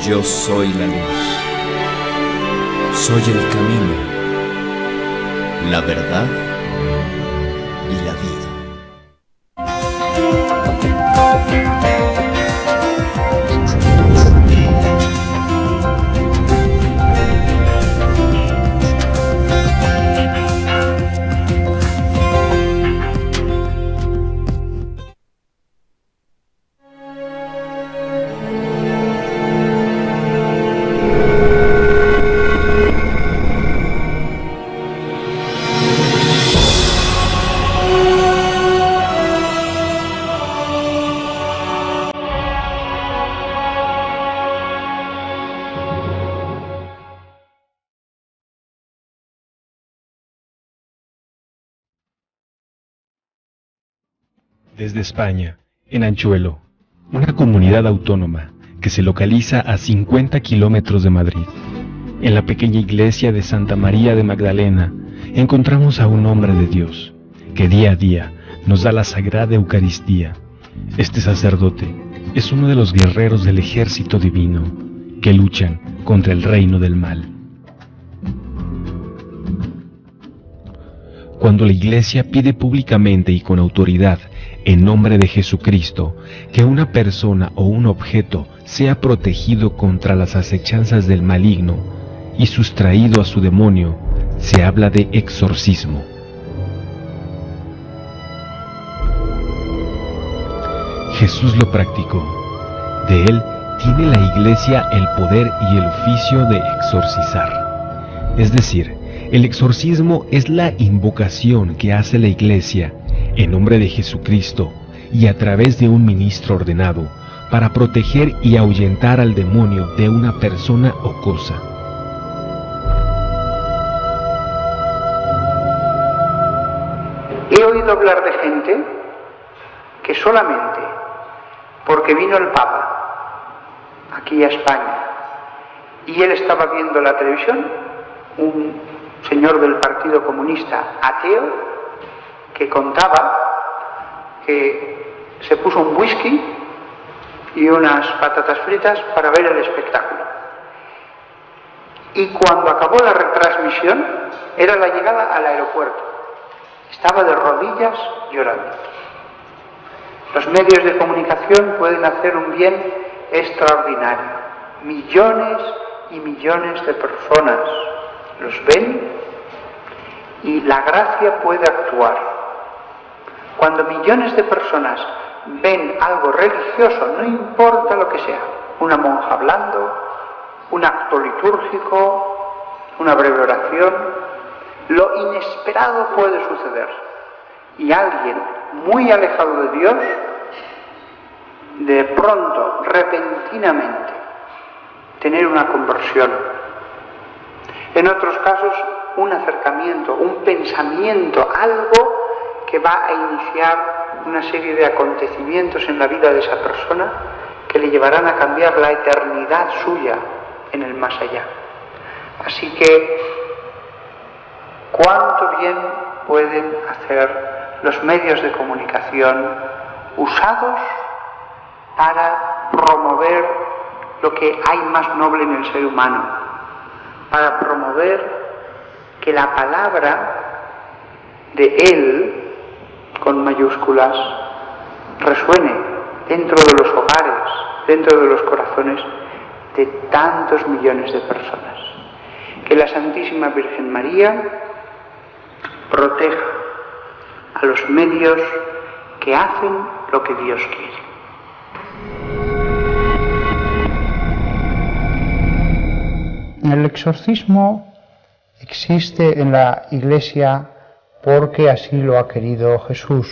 Yo soy la luz. Soy el camino, la verdad y la vida. Desde España, en Anchuelo, una comunidad autónoma que se localiza a 50 kilómetros de Madrid, en la pequeña iglesia de Santa María de Magdalena, encontramos a un hombre de Dios, que día a día nos da la Sagrada Eucaristía. Este sacerdote es uno de los guerreros del ejército divino, que luchan contra el reino del mal. Cuando la Iglesia pide públicamente y con autoridad, en nombre de Jesucristo, que una persona o un objeto sea protegido contra las acechanzas del maligno y sustraído a su demonio, se habla de exorcismo. Jesús lo practicó. De él tiene la Iglesia el poder y el oficio de exorcizar. Es decir, el exorcismo es la invocación que hace la Iglesia en nombre de Jesucristo y a través de un ministro ordenado para proteger y ahuyentar al demonio de una persona o cosa. He oído hablar de gente que solamente porque vino el Papa aquí a España y él estaba viendo la televisión, un señor del Partido Comunista ateo, que contaba que se puso un whisky y unas patatas fritas para ver el espectáculo. Y cuando acabó la retransmisión, era la llegada al aeropuerto. Estaba de rodillas llorando. Los medios de comunicación pueden hacer un bien extraordinario. Millones y millones de personas los ven y la gracia puede actuar. Cuando millones de personas ven algo religioso, no importa lo que sea, una monja hablando, un acto litúrgico, una breve oración, lo inesperado puede suceder. Y alguien muy alejado de Dios, de pronto, repentinamente, tener una conversión. En otros casos, un acercamiento, un pensamiento, algo que va a iniciar una serie de acontecimientos en la vida de esa persona que le llevarán a cambiar la eternidad suya en el más allá. Así que, ¿cuánto bien pueden hacer los medios de comunicación usados para promover lo que hay más noble en el ser humano, para promover que la palabra de Él, con mayúsculas, resuene dentro de los hogares, dentro de los corazones de tantos millones de personas. Que la Santísima Virgen María proteja a los medios que hacen lo que Dios quiere. El exorcismo existe en la Iglesia porque así lo ha querido Jesús.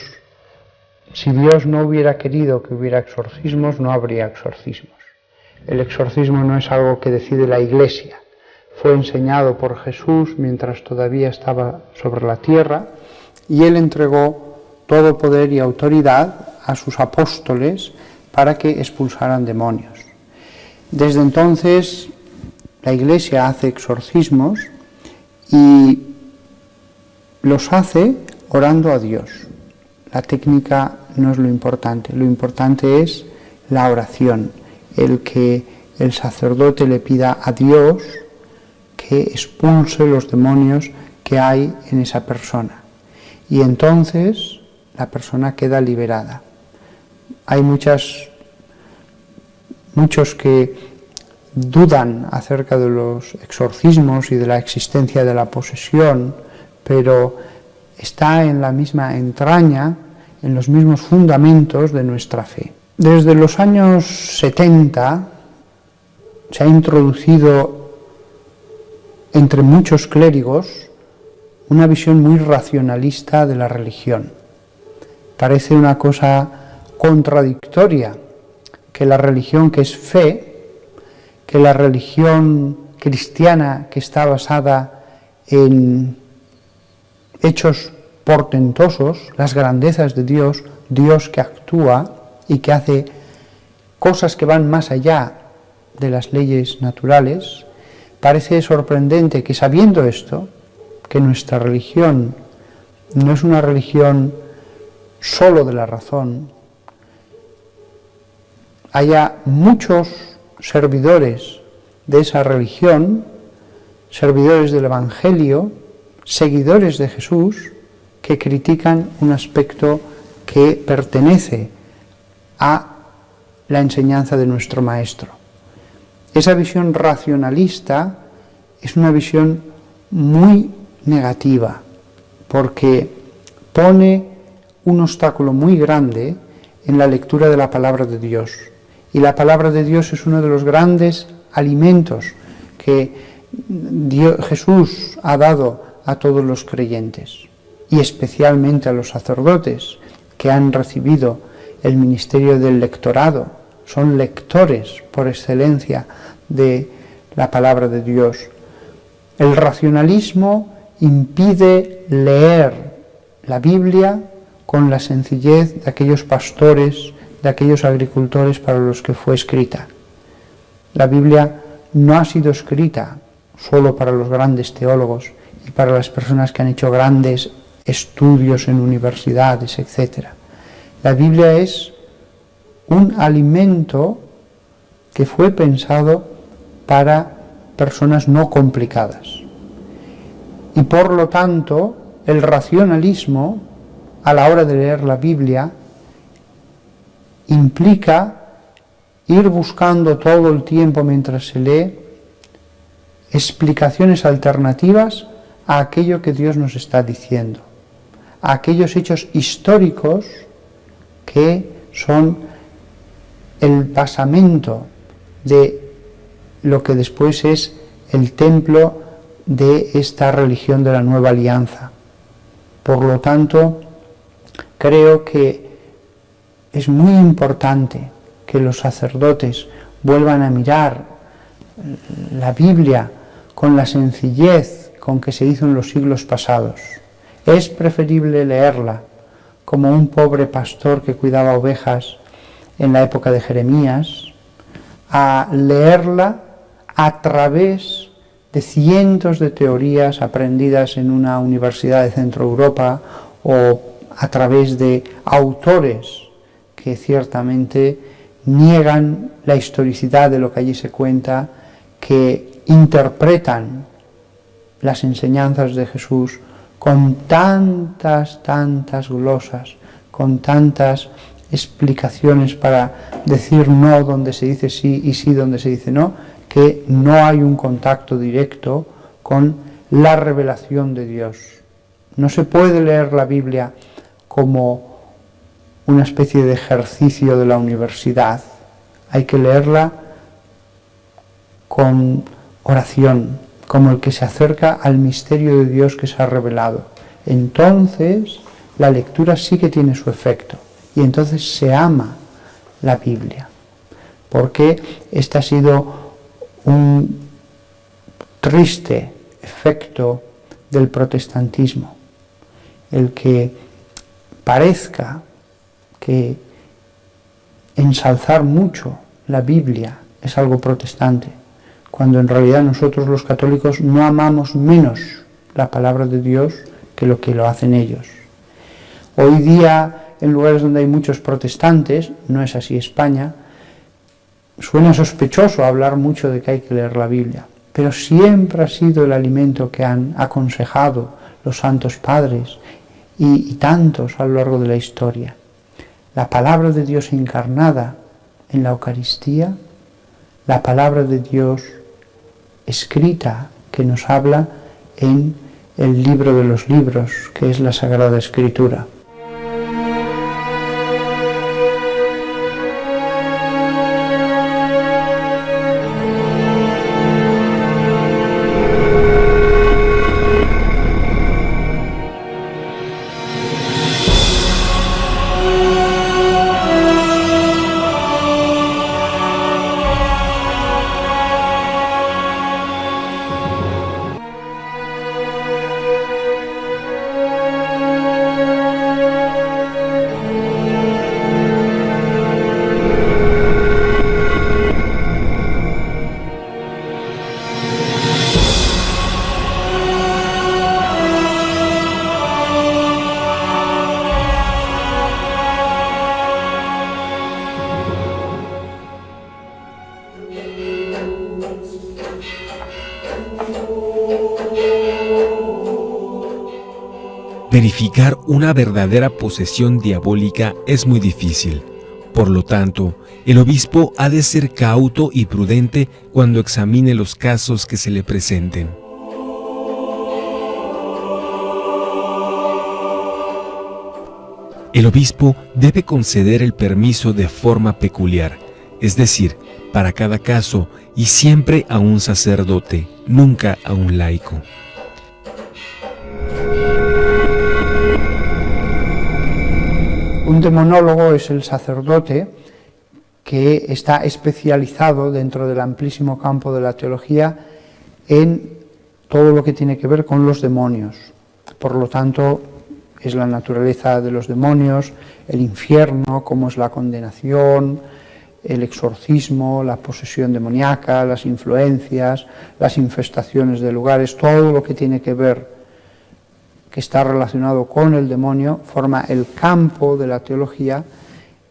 Si Dios no hubiera querido que hubiera exorcismos, no habría exorcismos. El exorcismo no es algo que decide la Iglesia. Fue enseñado por Jesús mientras todavía estaba sobre la tierra y Él entregó todo poder y autoridad a sus apóstoles para que expulsaran demonios. Desde entonces, la Iglesia hace exorcismos y los hace orando a Dios. La técnica no es lo importante es la oración, el que el sacerdote le pida a Dios que expulse los demonios que hay en esa persona. Y entonces la persona queda liberada. Hay muchos que dudan acerca de los exorcismos y de la existencia de la posesión, pero está en la misma entraña, en los mismos fundamentos de nuestra fe. Desde los años 70 se ha introducido entre muchos clérigos una visión muy racionalista de la religión. Parece una cosa contradictoria que la religión que es fe, que la religión cristiana que está basada en hechos portentosos, las grandezas de Dios, Dios que actúa y que hace cosas que van más allá de las leyes naturales, parece sorprendente que sabiendo esto, que nuestra religión no es una religión solo de la razón, haya muchos servidores de esa religión, servidores del Evangelio, seguidores de Jesús, que critican un aspecto que pertenece a la enseñanza de nuestro Maestro. Esa visión racionalista es una visión muy negativa, porque pone un obstáculo muy grande en la lectura de la palabra de Dios. Y la palabra de Dios es uno de los grandes alimentos que Jesús ha dado a todos los creyentes, y especialmente a los sacerdotes que han recibido el ministerio del lectorado. Son lectores por excelencia de la palabra de Dios. El racionalismo impide leer la Biblia con la sencillez de aquellos pastores, de aquellos agricultores para los que fue escrita. La Biblia no ha sido escrita solo para los grandes teólogos y para las personas que han hecho grandes estudios en universidades, etc. La Biblia es un alimento que fue pensado para personas no complicadas. Y por lo tanto, el racionalismo, a la hora de leer la Biblia, implica ir buscando todo el tiempo mientras se lee explicaciones alternativas a aquello que Dios nos está diciendo, a aquellos hechos históricos que son el basamento de lo que después es el templo de esta religión de la nueva alianza. Por lo tanto, creo que es muy importante que los sacerdotes vuelvan a mirar la Biblia con la sencillez con que se hizo en los siglos pasados. Es preferible leerla como un pobre pastor que cuidaba ovejas en la época de Jeremías, a leerla a través de cientos de teorías aprendidas en una universidad de Centro Europa o a través de autores que ciertamente niegan la historicidad de lo que allí se cuenta, que interpretan las enseñanzas de Jesús con tantas glosas, con tantas explicaciones para decir no donde se dice sí y sí donde se dice no, que no hay un contacto directo con la revelación de Dios. No se puede leer la Biblia como una especie de ejercicio de la universidad. Hay que leerla con oración, como el que se acerca al misterio de Dios que se ha revelado. Entonces la lectura sí que tiene su efecto y entonces se ama la Biblia, porque este ha sido un triste efecto del protestantismo, el que parezca que ensalzar mucho la Biblia es algo protestante, cuando en realidad nosotros los católicos no amamos menos la palabra de Dios que lo hacen ellos. Hoy día, en lugares donde hay muchos protestantes, no es así España, Suena sospechoso hablar mucho de que hay que leer la Biblia, pero siempre ha sido el alimento que han aconsejado los santos padres y tantos a lo largo de la historia. La palabra de Dios encarnada en la Eucaristía, la palabra de Dios escrita que nos habla en el libro de los libros, que es la Sagrada Escritura. Verificar una verdadera posesión diabólica es muy difícil. Por lo tanto, el obispo ha de ser cauto y prudente cuando examine los casos que se le presenten. El obispo debe conceder el permiso de forma peculiar, es decir, para cada caso y siempre a un sacerdote, nunca a un laico. Un demonólogo es el sacerdote que está especializado dentro del amplísimo campo de la teología en todo lo que tiene que ver con los demonios. Por lo tanto, es la naturaleza de los demonios, el infierno, cómo es la condenación, el exorcismo, la posesión demoníaca, las influencias, las infestaciones de lugares, todo lo que tiene que ver, que está relacionado con el demonio, forma el campo de la teología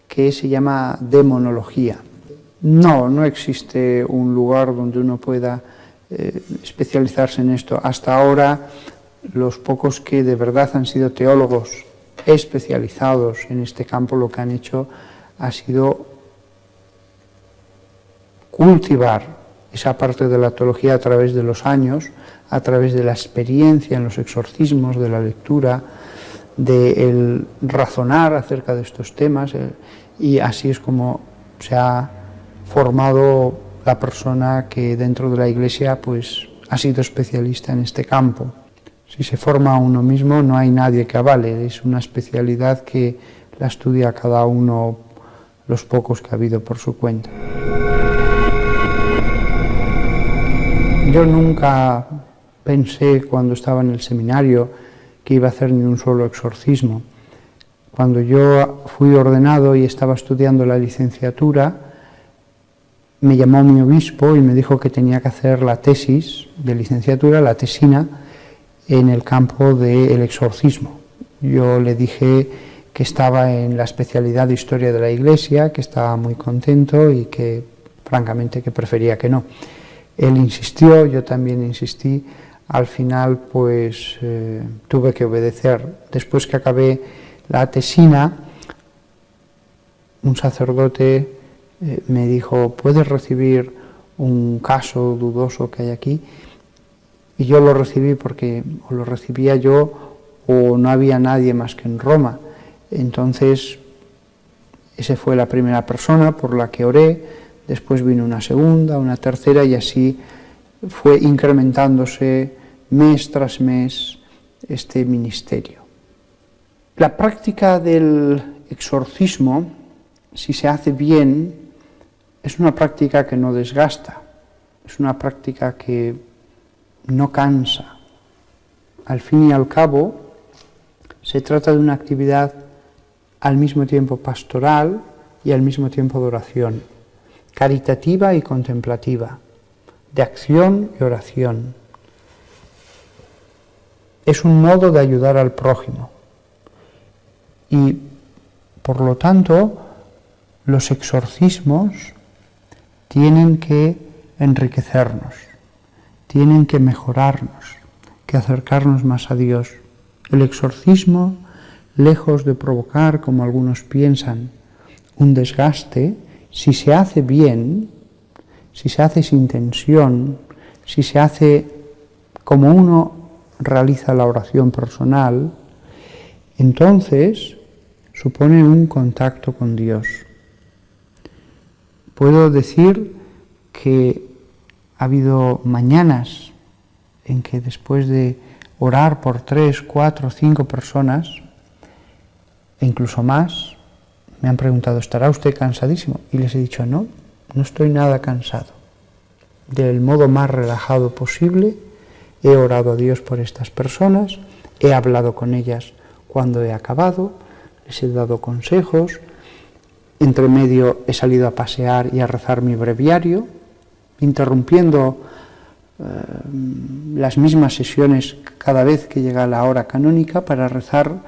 que se llama demonología. No existe un lugar donde uno pueda especializarse en esto. Hasta ahora, los pocos que de verdad han sido teólogos especializados en este campo, lo que han hecho ha sido cultivar esa parte de la teología a través de los años, a través de la experiencia en los exorcismos, de la lectura, del razonar acerca de estos temas, y así es como se ha formado la persona que dentro de la Iglesia pues ha sido especialista en este campo. Si se forma uno mismo no hay nadie que avale, es una especialidad que la estudia cada uno, los pocos que ha habido por su cuenta. Yo nunca pensé cuando estaba en el seminario que iba a hacer ni un solo exorcismo. Cuando yo fui ordenado y estaba estudiando la licenciatura, me llamó mi obispo y me dijo que tenía que hacer la tesis de licenciatura, la tesina, en el campo del exorcismo. Yo le dije que estaba en la especialidad de Historia de la Iglesia, que estaba muy contento y que, francamente, que prefería que no. Él insistió, yo también insistí. Al final, pues, tuve que obedecer. Después que acabé la tesina, un sacerdote me dijo, ¿puedes recibir un caso dudoso que hay aquí? Y yo lo recibí porque o lo recibía yo o no había nadie más que en Roma. Entonces, esa fue la primera persona por la que oré, después vino una segunda, una tercera, y así fue incrementándose mes tras mes este ministerio. La práctica del exorcismo, si se hace bien, es una práctica que no desgasta, es una práctica que no cansa. Al fin y al cabo, se trata de una actividad al mismo tiempo pastoral y al mismo tiempo de oración, caritativa y contemplativa, de acción y oración. Es un modo de ayudar al prójimo y, por lo tanto, los exorcismos tienen que enriquecernos, tienen que mejorarnos, que acercarnos más a Dios. El exorcismo, lejos de provocar, como algunos piensan, un desgaste, si se hace bien, si se hace sin tensión, si se hace como uno realiza la oración personal, entonces supone un contacto con Dios. Puedo decir que ha habido mañanas en que después de orar por 3, 4, 5 personas, e incluso más, me han preguntado, ¿estará usted cansadísimo? Y les he dicho, no estoy nada cansado. Del modo más relajado posible, he orado a Dios por estas personas, he hablado con ellas cuando he acabado, les he dado consejos, entre medio he salido a pasear y a rezar mi breviario, interrumpiendo las mismas sesiones cada vez que llega la hora canónica para rezar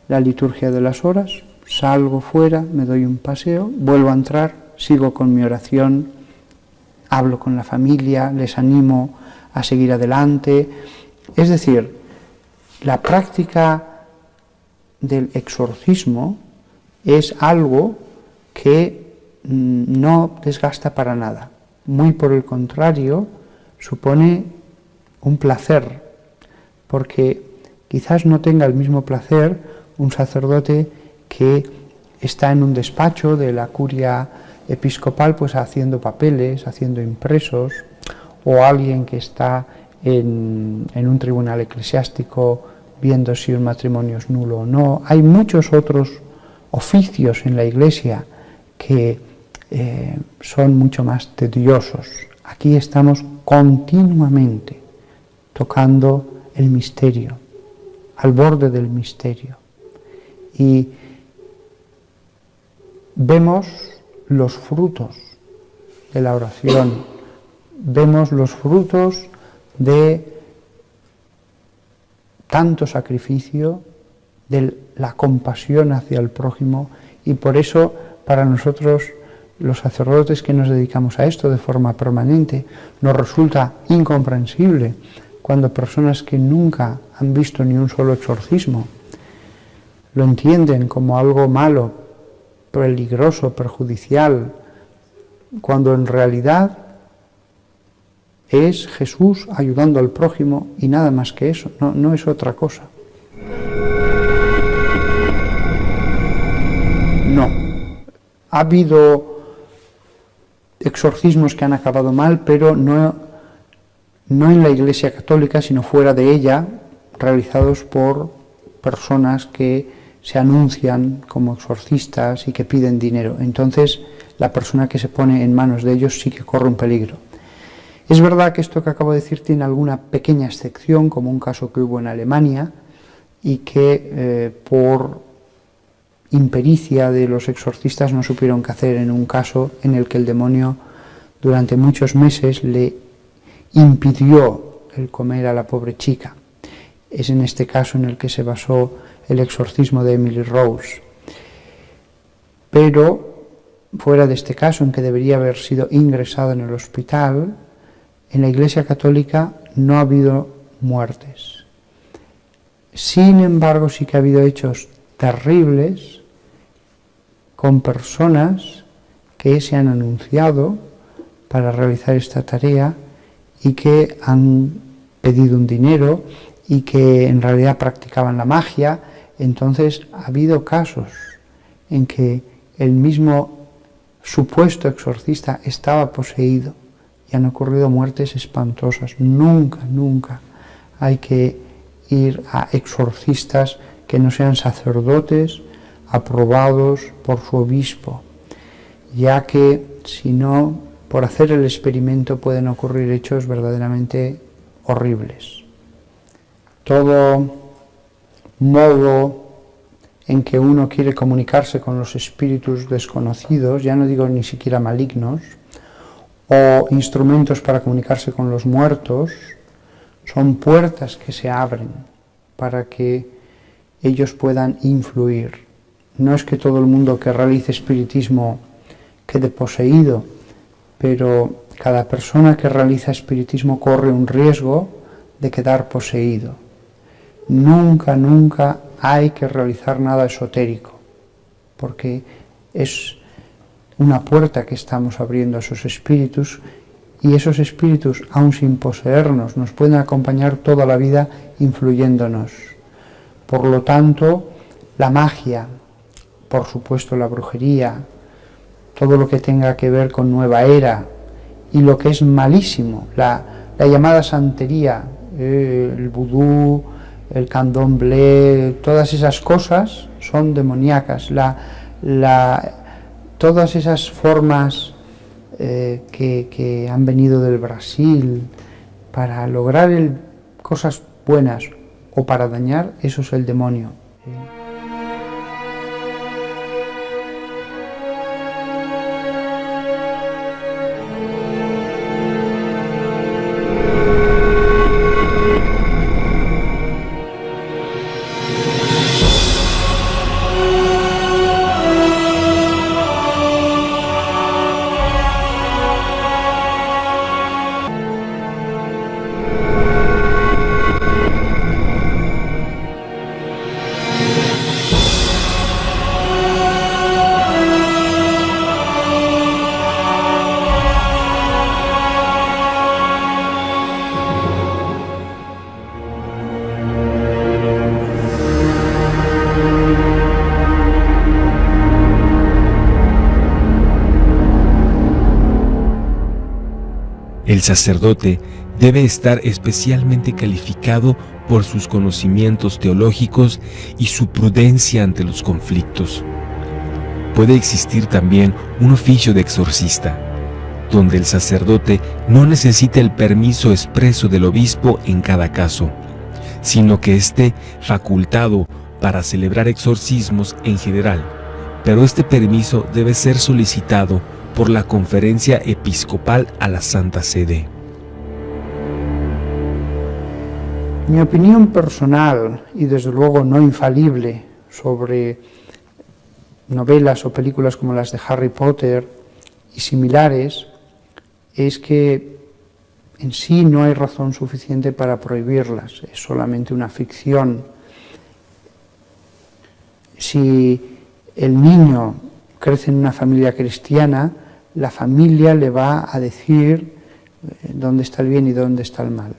la liturgia de las horas. Salgo fuera, me doy un paseo, vuelvo a entrar, sigo con mi oración, hablo con la familia, les animo a seguir adelante. Es decir, la práctica del exorcismo es algo que no desgasta para nada. Muy por el contrario, supone un placer, porque quizás no tenga el mismo placer un sacerdote que está en un despacho de la curia episcopal, pues haciendo papeles, haciendo impresos, o alguien que está en un tribunal eclesiástico viendo si un matrimonio es nulo o no. Hay muchos otros oficios en la Iglesia que son mucho más tediosos. Aquí estamos continuamente tocando el misterio, al borde del misterio. Y vemos los frutos de la oración, vemos los frutos de tanto sacrificio, de la compasión hacia el prójimo, y por eso para nosotros, los sacerdotes que nos dedicamos a esto de forma permanente, nos resulta incomprensible cuando personas que nunca han visto ni un solo exorcismo lo entienden como algo malo, peligroso, perjudicial, cuando en realidad es Jesús ayudando al prójimo y nada más que eso, no es otra cosa. No. Ha habido exorcismos que han acabado mal, pero no en la Iglesia Católica, sino fuera de ella, realizados por personas que se anuncian como exorcistas y que piden dinero. Entonces, la persona que se pone en manos de ellos sí que corre un peligro. Es verdad que esto que acabo de decir tiene alguna pequeña excepción, como un caso que hubo en Alemania, y que por impericia de los exorcistas no supieron qué hacer en un caso en el que el demonio durante muchos meses le impidió el comer a la pobre chica. Es en este caso en el que se basó el exorcismo de Emily Rose. Pero fuera de este caso, en que debería haber sido ingresado en el hospital, en la Iglesia Católica no ha habido muertes. Sin embargo, sí que ha habido hechos terribles con personas que se han anunciado para realizar esta tarea y que han pedido un dinero y que en realidad practicaban la magia. Entonces ha habido casos en que el mismo supuesto exorcista estaba poseído y han ocurrido muertes espantosas. Nunca hay que ir a exorcistas que no sean sacerdotes aprobados por su obispo, ya que si no, por hacer el experimento pueden ocurrir hechos verdaderamente horribles. Todo modo en que uno quiere comunicarse con los espíritus desconocidos, ya no digo ni siquiera malignos, o instrumentos para comunicarse con los muertos, son puertas que se abren para que ellos puedan influir. No es que todo el mundo que realice espiritismo quede poseído, pero cada persona que realiza espiritismo corre un riesgo de quedar poseído. Nunca, nunca hay que realizar nada esotérico, porque es una puerta que estamos abriendo a esos espíritus, y esos espíritus, aun sin poseernos, nos pueden acompañar toda la vida influyéndonos. Por lo tanto, la magia, por supuesto la brujería, todo lo que tenga que ver con nueva era, y lo que es malísimo, la llamada santería, el vudú, el candomblé, todas esas cosas son demoníacas. Todas esas formas que han venido del Brasil para lograr cosas buenas o para dañar, eso es el demonio. El sacerdote debe estar especialmente calificado por sus conocimientos teológicos y su prudencia ante los conflictos. Puede existir también un oficio de exorcista, donde el sacerdote no necesita el permiso expreso del obispo en cada caso, sino que esté facultado para celebrar exorcismos en general, pero este permiso debe ser solicitado por la Conferencia Episcopal a la Santa Sede. Mi opinión personal, y desde luego no infalible, sobre novelas o películas como las de Harry Potter y similares, es que en sí no hay razón suficiente para prohibirlas, es solamente una ficción. Si el niño crece en una familia cristiana, la familia le va a decir dónde está el bien y dónde está el mal.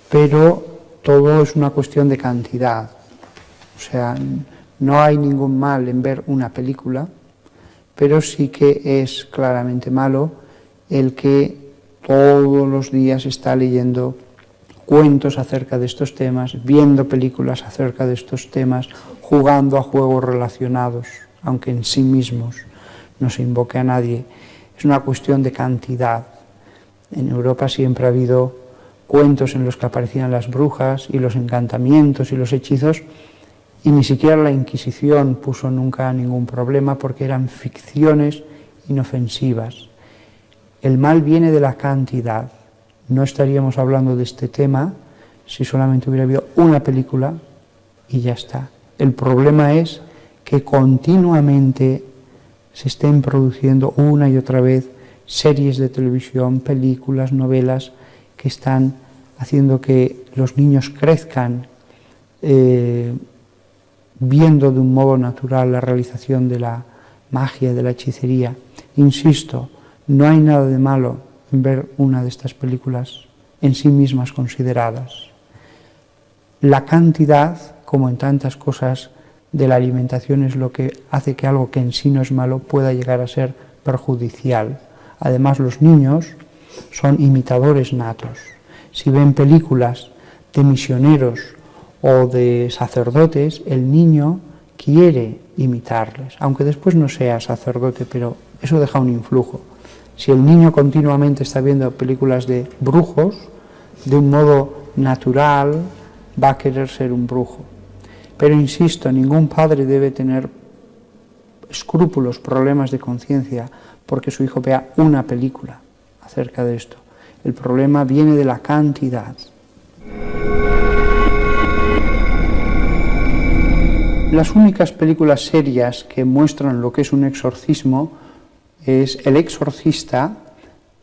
Pero todo es una cuestión de cantidad. O sea, no hay ningún mal en ver una película, pero sí que es claramente malo el que todos los días está leyendo cuentos acerca de estos temas, viendo películas acerca de estos temas, jugando a juegos relacionados, aunque en sí mismos no se invoque a nadie. Es una cuestión de cantidad. En Europa siempre ha habido cuentos en los que aparecían las brujas y los encantamientos y los hechizos, y ni siquiera la Inquisición puso nunca ningún problema porque eran ficciones inofensivas. El mal viene de la cantidad. No estaríamos hablando de este tema si solamente hubiera habido una película y ya está. El problema es que continuamente se estén produciendo una y otra vez series de televisión, películas, novelas que están haciendo que los niños crezcan viendo de un modo natural la realización de la magia, de la hechicería. Insisto, no hay nada de malo en ver una de estas películas en sí mismas consideradas. La cantidad, como en tantas cosas de la alimentación, es lo que hace que algo que en sí no es malo pueda llegar a ser perjudicial. Además, los niños son imitadores natos. Si ven películas de misioneros o de sacerdotes, el niño quiere imitarles, aunque después no sea sacerdote, pero eso deja un influjo. Si el niño continuamente está viendo películas de brujos, de un modo natural va a querer ser un brujo. Pero insisto, ningún padre debe tener escrúpulos, problemas de conciencia, porque su hijo vea una película acerca de esto. El problema viene de la cantidad. Las únicas películas serias que muestran lo que es un exorcismo es El Exorcista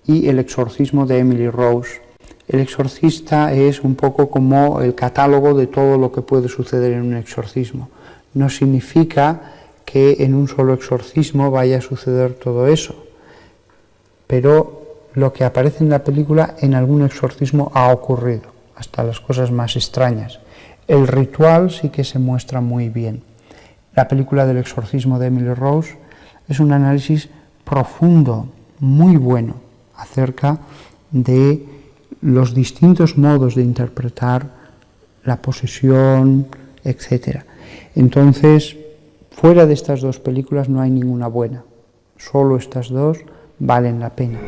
y El exorcismo de Emily Rose. El exorcista es un poco como el catálogo de todo lo que puede suceder en un exorcismo. No significa que en un solo exorcismo vaya a suceder todo eso, pero lo que aparece en la película en algún exorcismo ha ocurrido, hasta las cosas más extrañas. El ritual sí que se muestra muy bien. La película del exorcismo de Emily Rose es un análisis profundo, muy bueno, acerca de los distintos modos de interpretar la posesión, etc. Entonces, fuera de estas dos películas no hay ninguna buena. Solo estas dos valen la pena.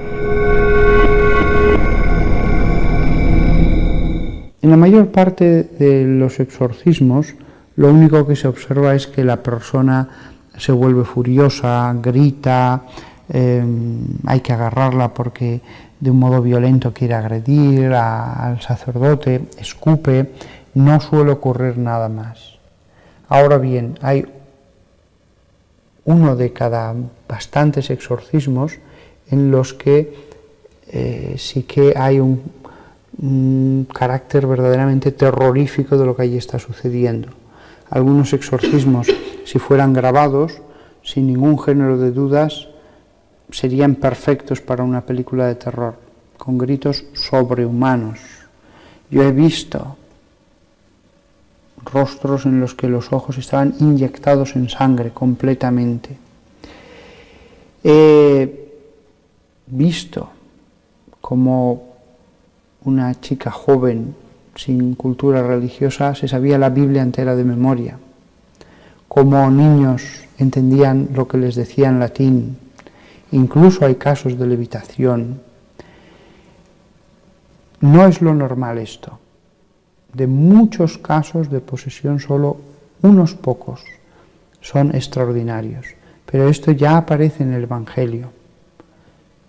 En la mayor parte de los exorcismos, lo único que se observa es que la persona se vuelve furiosa, grita, hay que agarrarla porque de un modo violento quiere agredir al sacerdote, escupe, no suele ocurrir nada más. Ahora bien, hay uno de cada bastantes exorcismos en los que sí que hay un carácter verdaderamente terrorífico de lo que allí está sucediendo. Algunos exorcismos, si fueran grabados, sin ningún género de dudas, serían perfectos para una película de terror, con gritos sobrehumanos. Yo he visto rostros en los que los ojos estaban inyectados en sangre completamente. He visto como una chica joven sin cultura religiosa se sabía la Biblia entera de memoria, como niños entendían lo que les decía en latín. Incluso hay casos de levitación. No es lo normal esto. De muchos casos de posesión, solo unos pocos son extraordinarios. Pero esto ya aparece en el Evangelio.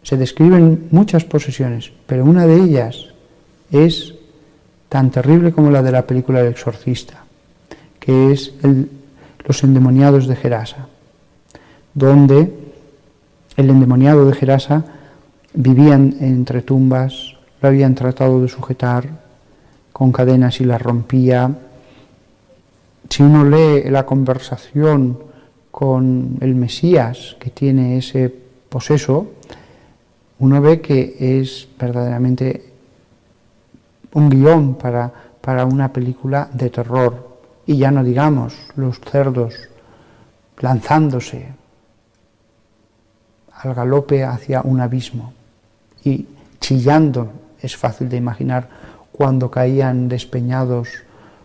Se describen muchas posesiones, pero una de ellas es tan terrible como la de la película El Exorcista, que es los endemoniados de Gerasa, donde el endemoniado de Gerasa vivía entre tumbas, lo habían tratado de sujetar con cadenas y las rompía. Si uno lee la conversación con el Mesías que tiene ese poseso, uno ve que es verdaderamente un guión para una película de terror. Y ya no digamos los cerdos lanzándose al galope hacia un abismo y chillando, es fácil de imaginar, cuando caían despeñados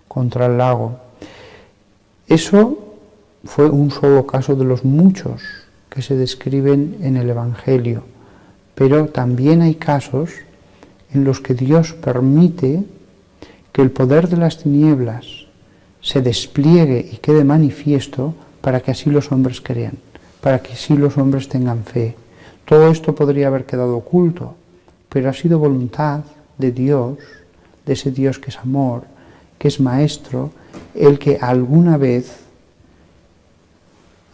contra el lago. Eso fue un solo caso de los muchos que se describen en el Evangelio, pero también hay casos en los que Dios permite que el poder de las tinieblas se despliegue y quede manifiesto para que así los hombres crean, para que así los hombres tengan fe. Todo esto podría haber quedado oculto, pero ha sido voluntad de Dios, de ese Dios que es amor, que es maestro, el que alguna vez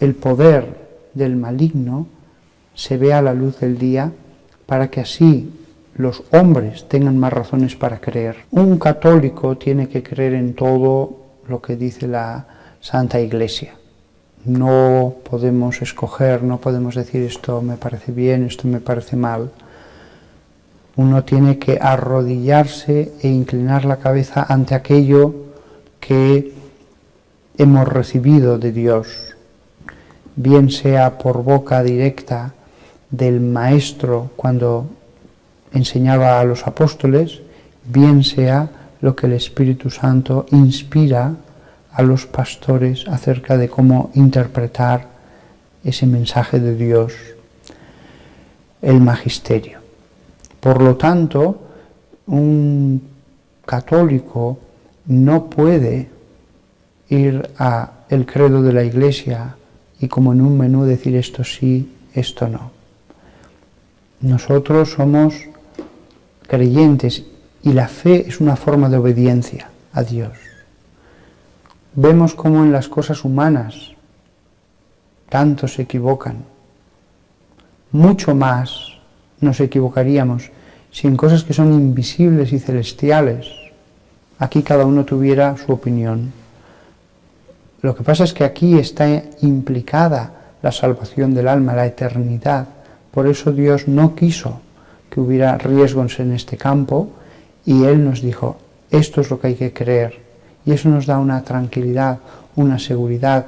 el poder del maligno se vea a la luz del día para que así los hombres tengan más razones para creer. Un católico tiene que creer en todo lo que dice la Santa Iglesia. No podemos escoger, no podemos decir esto me parece bien, esto me parece mal. Uno tiene que arrodillarse e inclinar la cabeza ante aquello que hemos recibido de Dios, bien sea por boca directa del Maestro cuando enseñaba a los apóstoles, bien sea lo que el Espíritu Santo inspira a los pastores acerca de cómo interpretar ese mensaje de Dios, el magisterio. Por lo tanto, un católico no puede ir a el credo de la Iglesia y como en un menú decir esto sí, esto no. Nosotros somos creyentes y la fe es una forma de obediencia a Dios. Vemos cómo en las cosas humanas tantos se equivocan. mucho más nos equivocaríamos si en cosas que son invisibles y celestiales, aquí cada uno tuviera su opinión. Lo que pasa es que aquí está implicada la salvación del alma, la eternidad. Por eso Dios no quiso que hubiera riesgos en este campo y Él nos dijo, esto es lo que hay que creer. Y eso nos da una tranquilidad, una seguridad,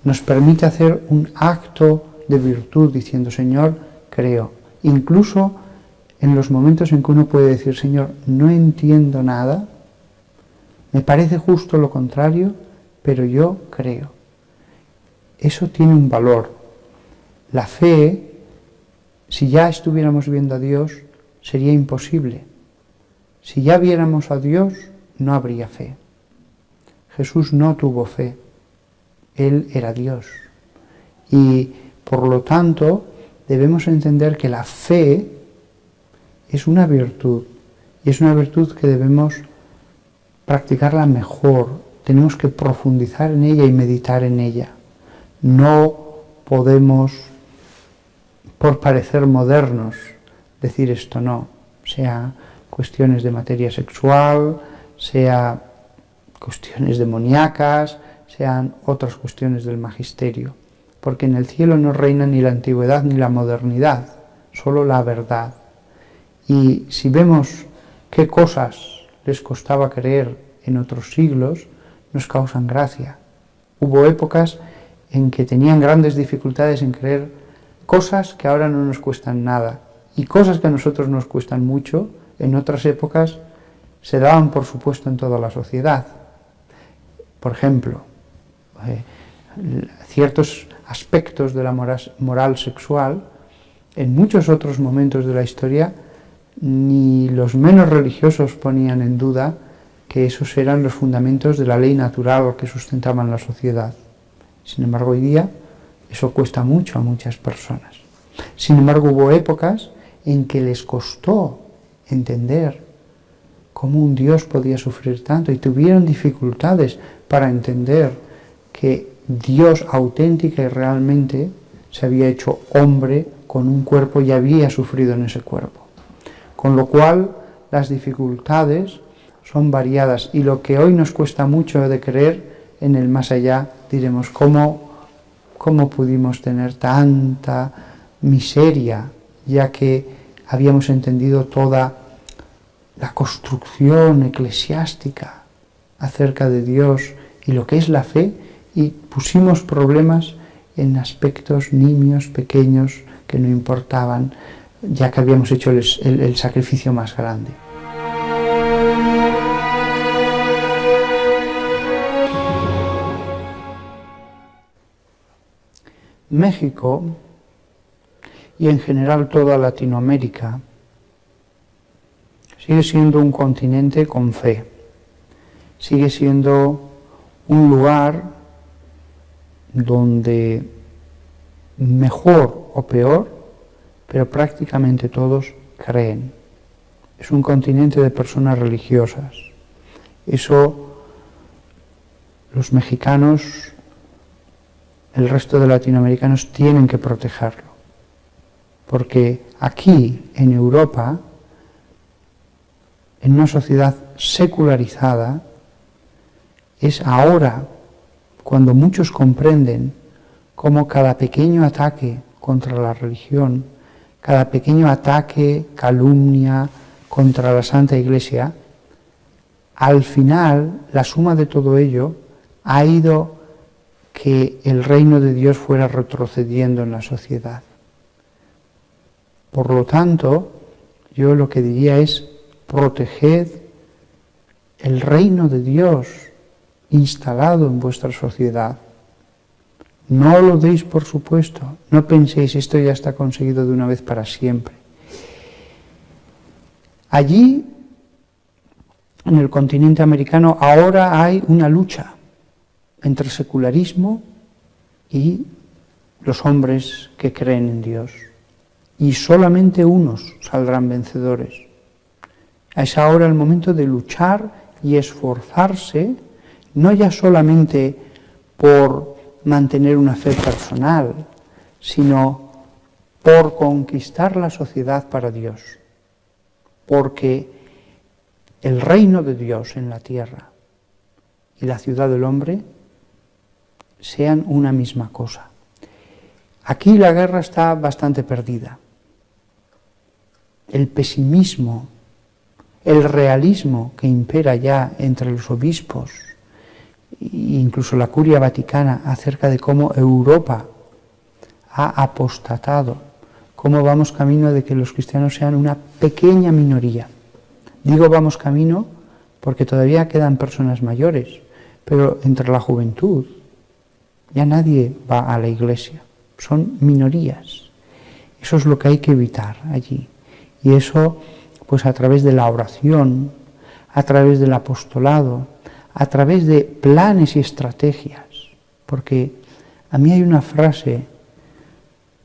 nos permite hacer un acto de virtud diciendo, Señor, creo. Incluso en los momentos en que uno puede decir, Señor, no entiendo nada, me parece justo lo contrario, pero yo creo. Eso tiene un valor. La fe, si ya estuviéramos viendo a Dios, sería imposible. Si ya viéramos a Dios, no habría fe. Jesús no tuvo fe. Él era Dios. Y por lo tanto, debemos entender que la fe es una virtud. Y es una virtud que debemos practicarla mejor. Tenemos que profundizar en ella y meditar en ella. No podemos, por parecer modernos, decir esto no. Sea cuestiones de materia sexual, sea cuestiones demoníacas, sean otras cuestiones del magisterio. Porque en el cielo no reina ni la antigüedad ni la modernidad, solo la verdad. Y si vemos qué cosas les costaba creer en otros siglos, nos causan gracia. Hubo épocas en que tenían grandes dificultades en creer cosas que ahora no nos cuestan nada, y cosas que a nosotros nos cuestan mucho, en otras épocas se daban por supuesto en toda la sociedad. Por ejemplo, ciertos aspectos de la moral sexual, en muchos otros momentos de la historia, ni los menos religiosos ponían en duda que esos eran los fundamentos de la ley natural que sustentaban la sociedad. Sin embargo, hoy día eso cuesta mucho a muchas personas. Sin embargo, hubo épocas en que les costó entender cómo un Dios podía sufrir tanto y tuvieron dificultades para entender que Dios auténtica y realmente se había hecho hombre con un cuerpo y había sufrido en ese cuerpo. Con lo cual, las dificultades son variadas y lo que hoy nos cuesta mucho de creer, en el más allá diremos, ¿cómo pudimos tener tanta miseria, ya que habíamos entendido toda la construcción eclesiástica acerca de Dios y lo que es la fe, y pusimos problemas en aspectos nimios, pequeños, que no importaban, ya que habíamos hecho el sacrificio más grande. México y en general toda Latinoamérica sigue siendo un continente con fe, sigue siendo un lugar donde mejor o peor, pero prácticamente todos creen. Es un continente de personas religiosas. Eso los mexicanos, el resto de latinoamericanos tienen que protegerlo. Porque aquí, en Europa, en una sociedad secularizada, es ahora cuando muchos comprenden cómo cada pequeño ataque contra la religión, cada pequeño ataque, calumnia contra la Santa Iglesia, al final, la suma de todo ello ha ido que el reino de Dios fuera retrocediendo en la sociedad. Por lo tanto, yo lo que diría es, proteged el reino de Dios instalado en vuestra sociedad. No lo deis por supuesto, no penséis esto ya está conseguido de una vez para siempre. Allí, en el continente americano, ahora hay una lucha entre secularismo y los hombres que creen en Dios. Y solamente unos saldrán vencedores. Es ahora el momento de luchar y esforzarse, no ya solamente por mantener una fe personal, sino por conquistar la sociedad para Dios, porque el reino de Dios en la tierra y la ciudad del hombre sean una misma cosa. Aquí la guerra está bastante perdida. El pesimismo, el realismo que impera ya entre los obispos e incluso la curia vaticana acerca de cómo Europa ha apostatado, cómo vamos camino de que los cristianos sean una pequeña minoría. Digo vamos camino porque todavía quedan personas mayores, pero entre la juventud ya nadie va a la iglesia, son minorías. Eso es lo que hay que evitar allí. Y eso, pues a través de la oración, a través del apostolado, a través de planes y estrategias. Porque a mí hay una frase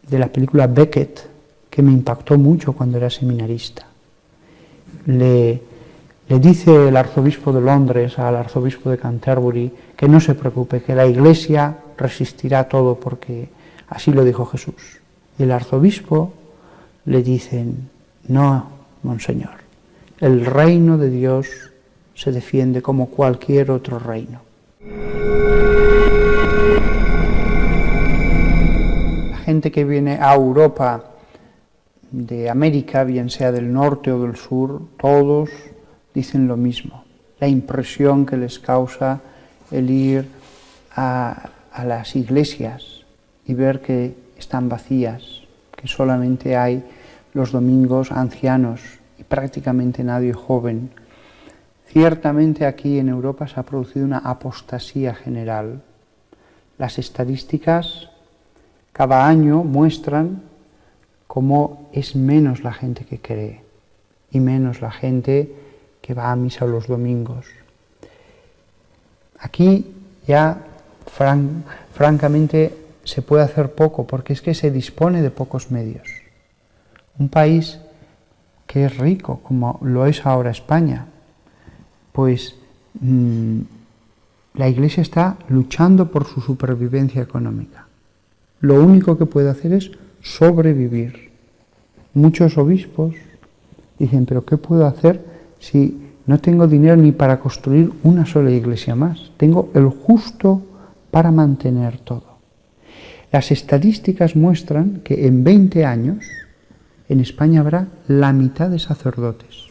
de la película Beckett que me impactó mucho cuando era seminarista. Le dice el arzobispo de Londres al arzobispo de Canterbury que no se preocupe, que la Iglesia resistirá todo porque así lo dijo Jesús. Y el arzobispo le dicen: no, monseñor, el reino de Dios se defiende como cualquier otro reino. La gente que viene a Europa de América, bien sea del norte o del sur, todos dicen lo mismo. La impresión que les causa el ir a las iglesias y ver que están vacías, que solamente hay los domingos ancianos y prácticamente nadie joven. Ciertamente aquí en Europa se ha producido una apostasía general. Las estadísticas cada año muestran cómo es menos la gente que cree y menos la gente que va a misa los domingos. Aquí ya francamente se puede hacer poco porque es que se dispone de pocos medios. Un país que es rico, como lo es ahora España, pues la Iglesia está luchando por su supervivencia económica. Lo único que puede hacer es sobrevivir. Muchos obispos dicen: ¿pero qué puedo hacer si no tengo dinero ni para construir una sola iglesia más? Tengo el justo para mantener todo. Las estadísticas muestran que en 20 años en España habrá la mitad de sacerdotes.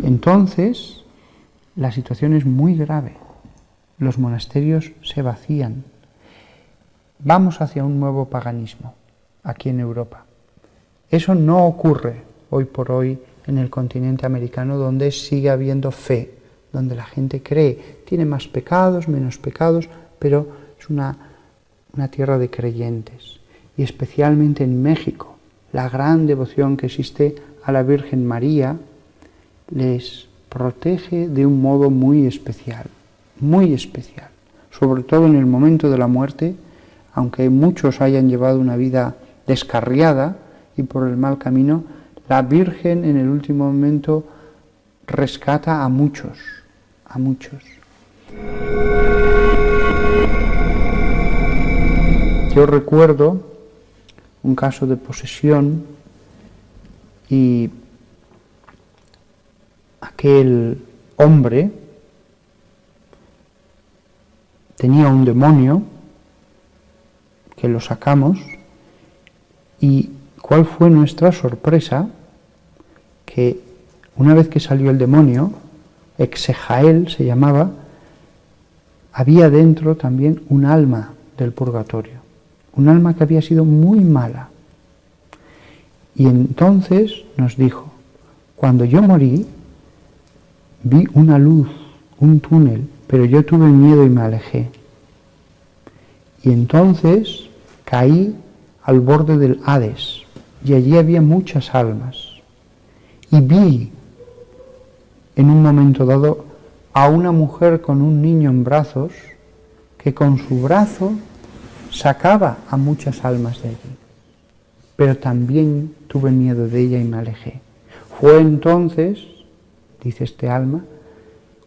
Entonces, la situación es muy grave. Los monasterios se vacían. Vamos hacia un nuevo paganismo aquí en Europa. Eso no ocurre hoy por hoy en el continente americano, donde sigue habiendo fe, donde la gente cree. Tiene más pecados, menos pecados, pero es una tierra de creyentes. Y especialmente en México, la gran devoción que existe a la Virgen María les protege de un modo muy especial, sobre todo en el momento de la muerte, aunque muchos hayan llevado una vida descarriada y por el mal camino, la Virgen en el último momento rescata a muchos. Yo recuerdo un caso de posesión y aquel hombre tenía un demonio que lo sacamos y ¿cuál fue nuestra sorpresa? Que una vez que salió el demonio, Exejael se llamaba, había dentro también un alma del purgatorio, un alma que había sido muy mala. Y entonces nos dijo: cuando yo morí, vi una luz, un túnel, pero yo tuve miedo y me alejé. Y entonces caí al borde del Hades, y allí había muchas almas. Y vi en un momento dado a una mujer con un niño en brazos, que con su brazo sacaba a muchas almas de allí. Pero también tuve miedo de ella y me alejé. Fue entonces, dice este alma,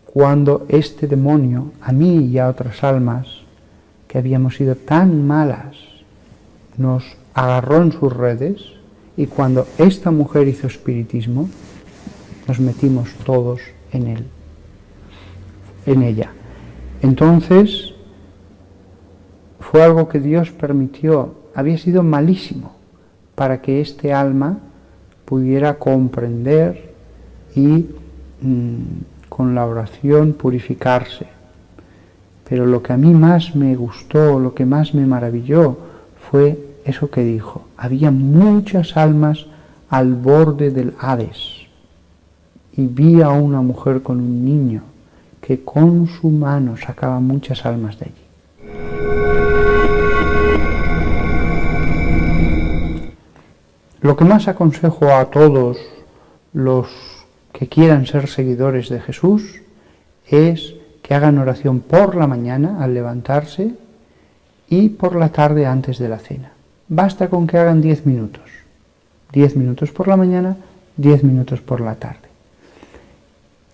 cuando este demonio, a mí y a otras almas que habíamos sido tan malas, nos agarró en sus redes y cuando esta mujer hizo espiritismo, nos metimos todos en ella. Entonces, fue algo que Dios permitió, había sido malísimo para que este alma pudiera comprender y con la oración purificarse. Pero lo que a mí más me gustó, lo que más me maravilló, fue eso que dijo. Había muchas almas al borde del Hades y vi a una mujer con un niño que con su mano sacaba muchas almas de allí. Lo que más aconsejo a todos los que quieran ser seguidores de Jesús es que hagan oración por la mañana al levantarse y por la tarde antes de la cena. Basta con que hagan 10 minutos. 10 minutos por la mañana, 10 minutos por la tarde.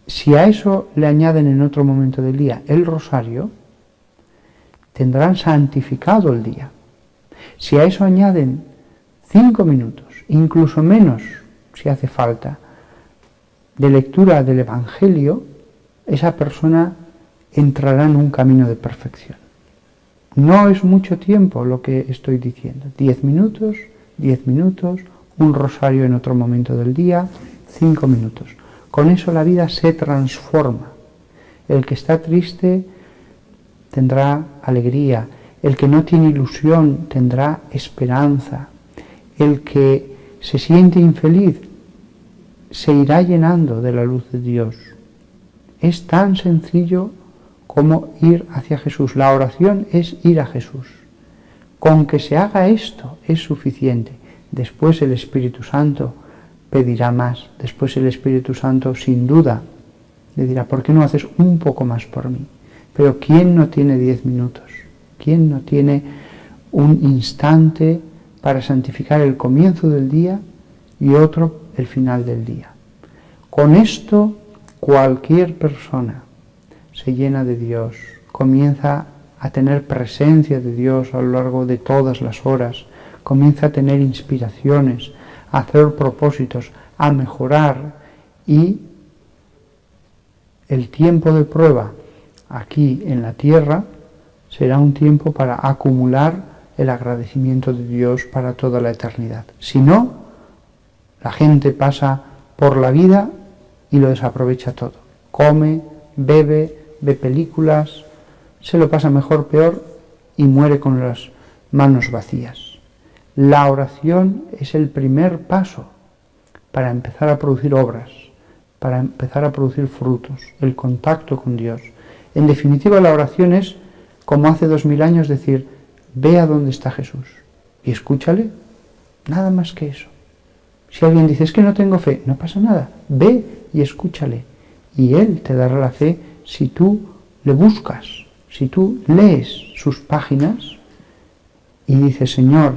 Si a eso le añaden en otro momento del día el rosario, tendrán santificado el día. Si a eso añaden 5 minutos, incluso menos si hace falta, de lectura del Evangelio, esa persona entrará en un camino de perfección. No es mucho tiempo lo que estoy diciendo. 10 minutos, un rosario en otro momento del día, 5 minutos. Con eso la vida se transforma. El que está triste tendrá alegría. El que no tiene ilusión tendrá esperanza. El que se siente infeliz se irá llenando de la luz de Dios. Es tan sencillo como ir hacia Jesús. La oración es ir a Jesús. Con que se haga esto es suficiente. Después el Espíritu Santo pedirá más. Después el Espíritu Santo, sin duda, le dirá, ¿por qué no haces un poco más por mí? Pero ¿quién no tiene 10 minutos? ¿Quién no tiene un instante para santificar el comienzo del día y otro el final del día? Con esto, cualquier persona se llena de Dios, comienza a tener presencia de Dios a lo largo de todas las horas, comienza a tener inspiraciones, a hacer propósitos, a mejorar, y el tiempo de prueba aquí en la tierra será un tiempo para acumular el agradecimiento de Dios para toda la eternidad. Si no, la gente pasa por la vida y lo desaprovecha todo. Come, bebe, ve películas, se lo pasa mejor, peor y muere con las manos vacías. La oración es el primer paso para empezar a producir obras, para empezar a producir frutos, el contacto con Dios. En definitiva, la oración es, como hace 2000 años, decir, ve a dónde está Jesús y escúchale, nada más que eso. Si alguien dice, es que no tengo fe, no pasa nada, ve y escúchale, y Él te dará la fe si tú le buscas, si tú lees sus páginas y dices, Señor,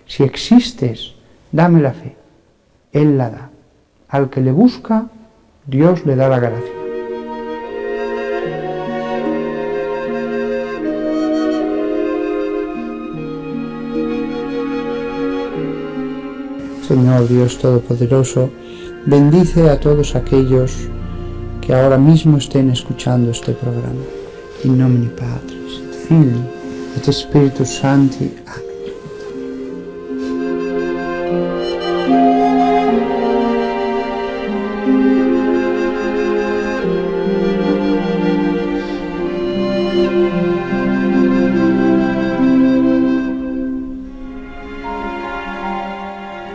si existes, dame la fe. Él la da. Al que le busca, Dios le da la gracia. Señor Dios Todopoderoso, bendice a todos aquellos que ahora mismo estén escuchando este programa. In nomine Patris, et Filii, et Spiritus Sancti. Amén.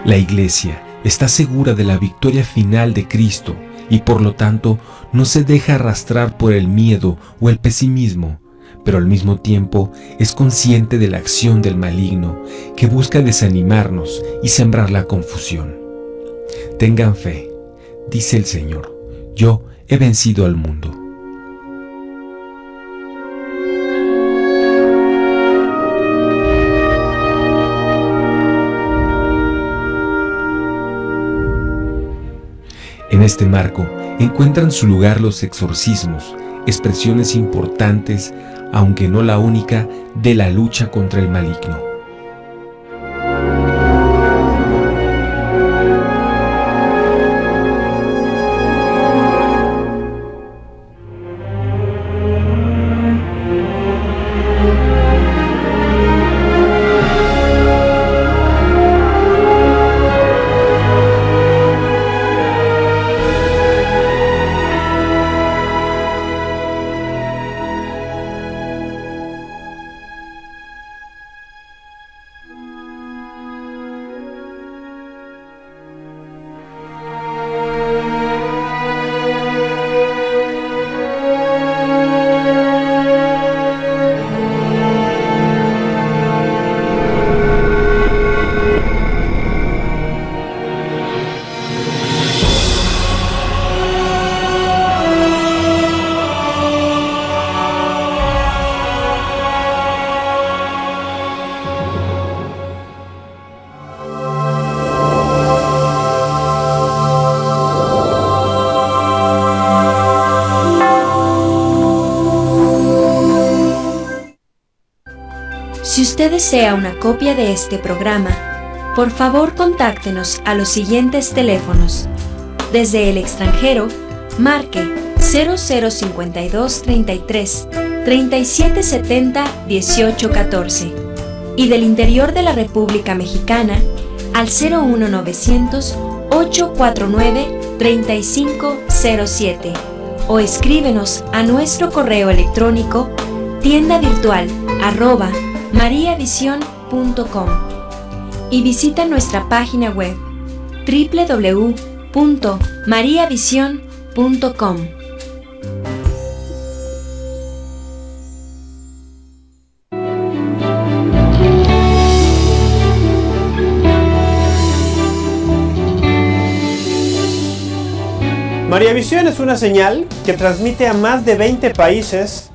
La Iglesia está segura de la victoria final de Cristo y por lo tanto no se deja arrastrar por el miedo o el pesimismo, pero al mismo tiempo es consciente de la acción del maligno que busca desanimarnos y sembrar la confusión. Tengan fe, dice el Señor, yo he vencido al mundo. En este marco encuentran su lugar los exorcismos, expresiones importantes, aunque no la única, de la lucha contra el maligno. usted desea una copia de este programa, por favor contáctenos a los siguientes teléfonos. Desde el extranjero, marque 0052 33 3770 1814 y del interior de la República Mexicana al 01900 849 3507 o escríbenos a nuestro correo electrónico tiendavirtual@mariavision.com y visita nuestra página web www.mariavision.com. Mariavisión es una señal que transmite a más de 20 países